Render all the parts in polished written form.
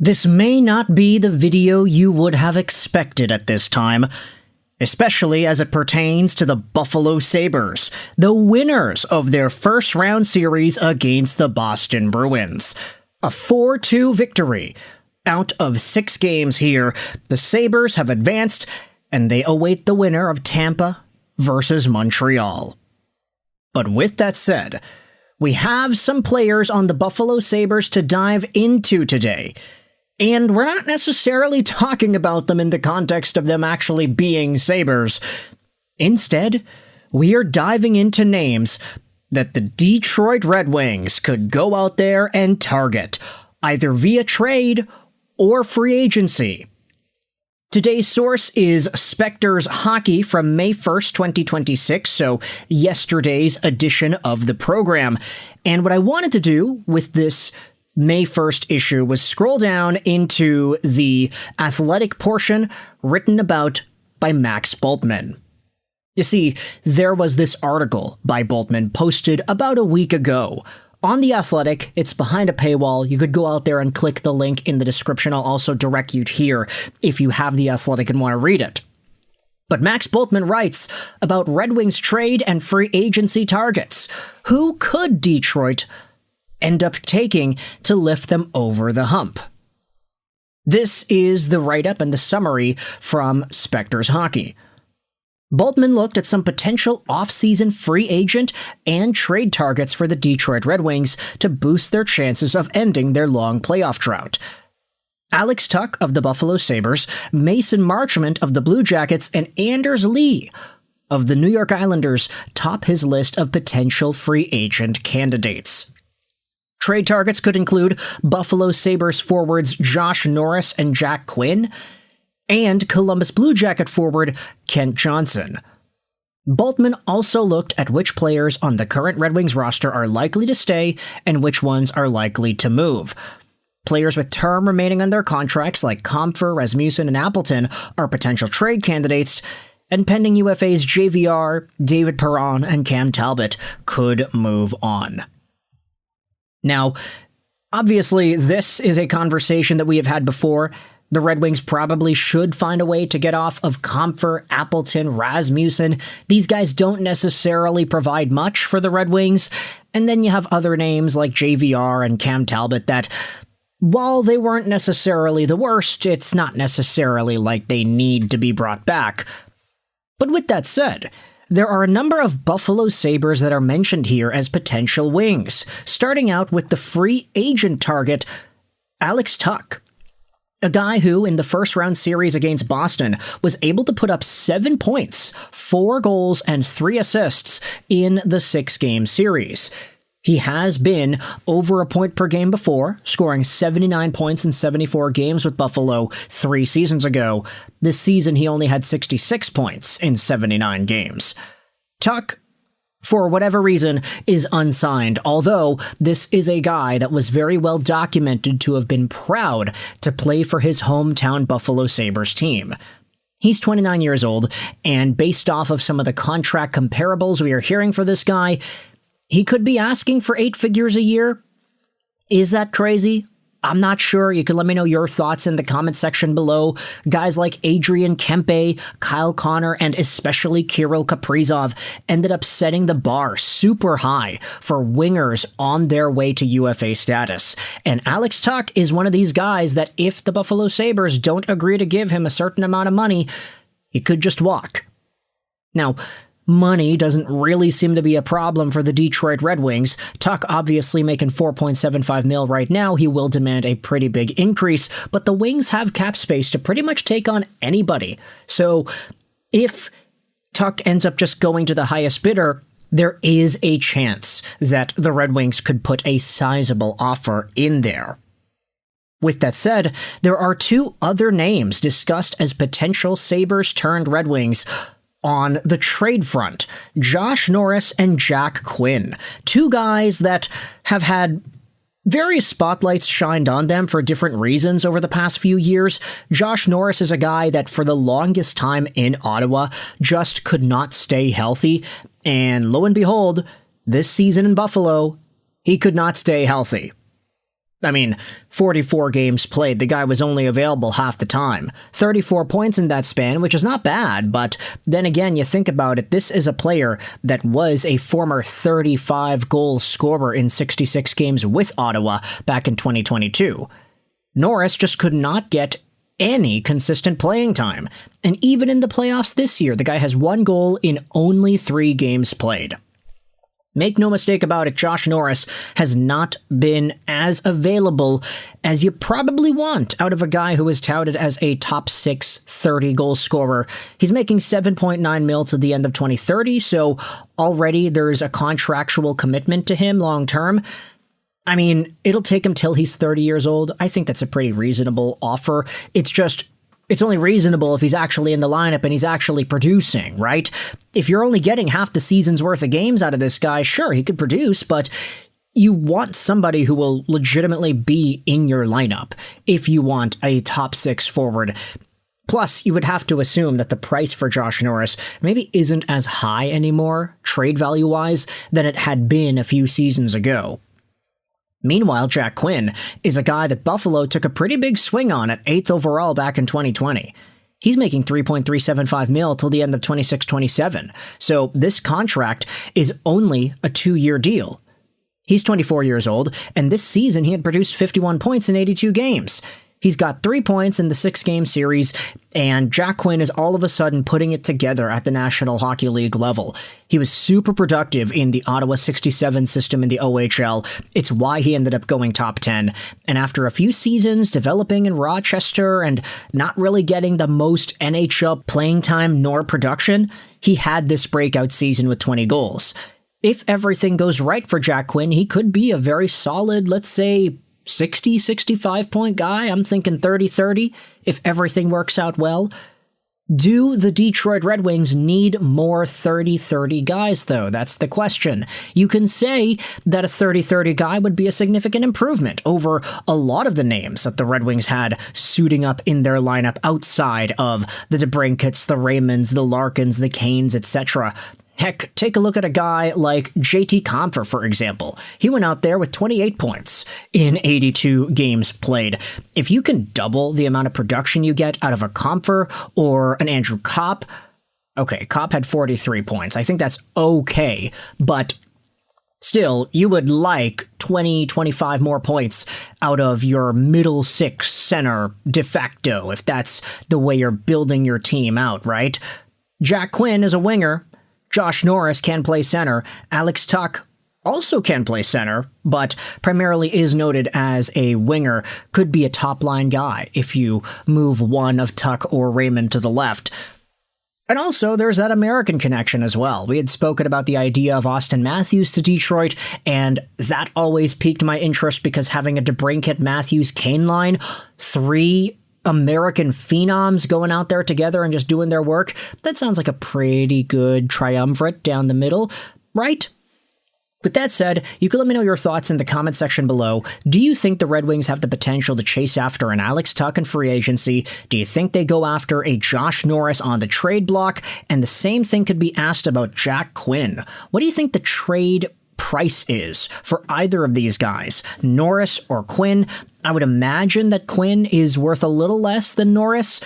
This may not be the video you would have expected at this time, especially as it pertains to the Buffalo Sabres, the winners of their first-round series against the Boston Bruins. A 4-2 victory. Out of 6 games here, the Sabres have advanced, and they await the winner of Tampa versus Montreal. But with that said, we have some players on the Buffalo Sabres to dive into today. And we're not necessarily talking about them in the context of them actually being Sabres. Instead, we are diving into names that the Detroit Red Wings could go out there and target, either via trade or free agency. Today's source is Spectre's Hockey from May 1st, 2026, so yesterday's edition of the program. And what I wanted to do with this May 1st issue was scroll down into the athletic portion written about by Max Bultman. You see, there was this article by Bultman posted about a week ago on The Athletic. It's behind a paywall. You could go out there and click the link in the description. I'll also direct you here if you have The Athletic and want to read it. But Max Bultman writes about Red Wings trade and free agency targets. Who could Detroit end up taking to lift them over the hump? This is the write-up and the summary from Spectre's Hockey. Bultman looked at some potential offseason free agent and trade targets for the Detroit Red Wings to boost their chances of ending their long playoff drought. Alex Tuch of the Buffalo Sabres, Mason Marchment of the Blue Jackets, and Anders Lee of the New York Islanders top his list of potential free agent candidates. Trade targets could include Buffalo Sabres forwards Josh Norris and Jack Quinn, and Columbus Blue Jacket forward Kent Johnson. Bultman also looked at which players on the current Red Wings roster are likely to stay and which ones are likely to move. Players with term remaining on their contracts like Comfer, Rasmussen, and Appleton are potential trade candidates, and pending UFAs JVR, David Perron, and Cam Talbot could move on. Now, obviously, this is a conversation that we have had before. The Red Wings probably should find a way to get off of Comfer, Appleton, Rasmussen. These guys don't necessarily provide much for the Red Wings. And then you have other names like JVR and Cam Talbot that, while they weren't necessarily the worst, it's not necessarily like they need to be brought back. But with that said, there are a number of Buffalo Sabres that are mentioned here as potential wings, starting out with the free agent target, Alex Tuch. A guy who, in the first-round series against Boston, was able to put up 7 points, 4 goals, and 3 assists in the 6-game series. He has been over a point per game before, scoring 79 points in 74 games with Buffalo 3 seasons ago. This season, he only had 66 points in 79 games. Tuch, for whatever reason, is unsigned, although this is a guy that was very well documented to have been proud to play for his hometown Buffalo Sabres team. He's 29 years old, and based off of some of the contract comparables we are hearing for this guy, he could be asking for 8 figures a year. Is that crazy? I'm not sure. You can let me know your thoughts in the comment section below. Guys like Adrian Kempe, Kyle Connor, and especially Kirill Kaprizov ended up setting the bar super high for wingers on their way to UFA status. And Alex Tuch is one of these guys that if the Buffalo Sabres don't agree to give him a certain amount of money, he could just walk. Now, money doesn't really seem to be a problem for the Detroit Red Wings. Tuch obviously making $4.75 million right now. He will demand a pretty big increase, but the Wings have cap space to pretty much take on anybody. So if Tuch ends up just going to the highest bidder, there is a chance that the Red Wings could put a sizable offer in there. With that said, there are 2 other names discussed as potential Sabres turned Red Wings on the trade front, Josh Norris and Jack Quinn, 2 guys that have had various spotlights shined on them for different reasons over the past few years. Josh Norris is a guy that for the longest time in Ottawa just could not stay healthy, and lo and behold, this season in Buffalo, he could not stay healthy. I mean, 44 games played, the guy was only available half the time. 34 points in that span, which is not bad, but then again, you think about it, this is a player that was a former 35-goal scorer in 66 games with Ottawa back in 2022. Norris just could not get any consistent playing time. And even in the playoffs this year, the guy has 1 goal in only 3 games played. Make no mistake about it, Josh Norris has not been as available as you probably want out of a guy who is touted as a top 6 30-goal scorer. He's making $7.9 million to the end of 2030, so already there's a contractual commitment to him long-term. I mean, it'll take him till he's 30 years old. I think that's a pretty reasonable offer. It's only reasonable if he's actually in the lineup and he's actually producing, right? If you're only getting half the season's worth of games out of this guy, sure, he could produce, but you want somebody who will legitimately be in your lineup if you want a top 6 forward. Plus, you would have to assume that the price for Josh Norris maybe isn't as high anymore, trade value-wise, than it had been a few seasons ago. Meanwhile, Jack Quinn is a guy that Buffalo took a pretty big swing on at 8th overall back in 2020. He's making $3.375 million till the end of 26-27, so this contract is only a 2-year deal. He's 24 years old, and this season he had produced 51 points in 82 games. He's got 3 points in the 6-game series, and Jack Quinn is all of a sudden putting it together at the National Hockey League level. He was super productive in the Ottawa 67 system in the OHL. It's why he ended up going top 10. And after a few seasons developing in Rochester and not really getting the most NHL playing time nor production, he had this breakout season with 20 goals. If everything goes right for Jack Quinn, he could be a very solid, let's say, 60, 65 point guy. I'm thinking 30-30 if everything works out well. Do the Detroit Red Wings need more 30-30 guys, though? That's the question. You can say that a 30-30 guy would be a significant improvement over a lot of the names that the Red Wings had suiting up in their lineup outside of the DeBrincats, the Raymonds, the Larkins, the Canes, etc. Heck, take a look at a guy like JT Compher, for example. He went out there with 28 points in 82 games played. If you can double the amount of production you get out of a Compher or an Andrew Kopp, okay, Kopp had 43 points. I think that's okay, but still, you would like 20, 25 more points out of your middle 6 center de facto, if that's the way you're building your team out, right? Jack Quinn is a winger. Josh Norris can play center. Alex Tuch also can play center, but primarily is noted as a winger. Could be a top-line guy if you move one of Tuch or Raymond to the left. And also, there's that American connection as well. We had spoken about the idea of Austin Matthews to Detroit, and that always piqued my interest because having a DeBrincat, Matthews, Kane line, 3 American phenoms going out there together and just doing their work, that sounds like a pretty good triumvirate down the middle, right? With that said, you can let me know your thoughts in the comment section below. Do you think the Red Wings have the potential to chase after an Alex Tuch in free agency? Do you think they go after a Josh Norris on the trade block? And the same thing could be asked about Jack Quinn. What do you think the trade price is for either of these guys, Norris or Quinn? I would imagine that Quinn is worth a little less than Norris,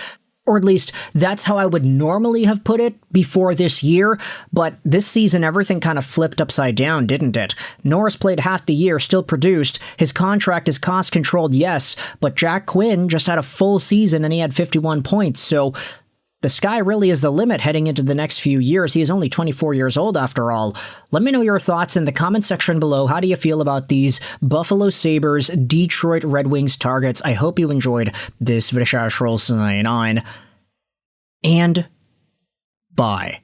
or at least that's how I would normally have put it before this year, but this season everything kind of flipped upside down, didn't it? Norris played half the year, still produced, his contract is cost-controlled, yes, but Jack Quinn just had a full season and he had 51 points, so the sky really is the limit heading into the next few years. He is only 24 years old after all. Let me know your thoughts in the comment section below. How do you feel about these Buffalo Sabres, Detroit Red Wings targets? I hope you enjoyed this video. And bye.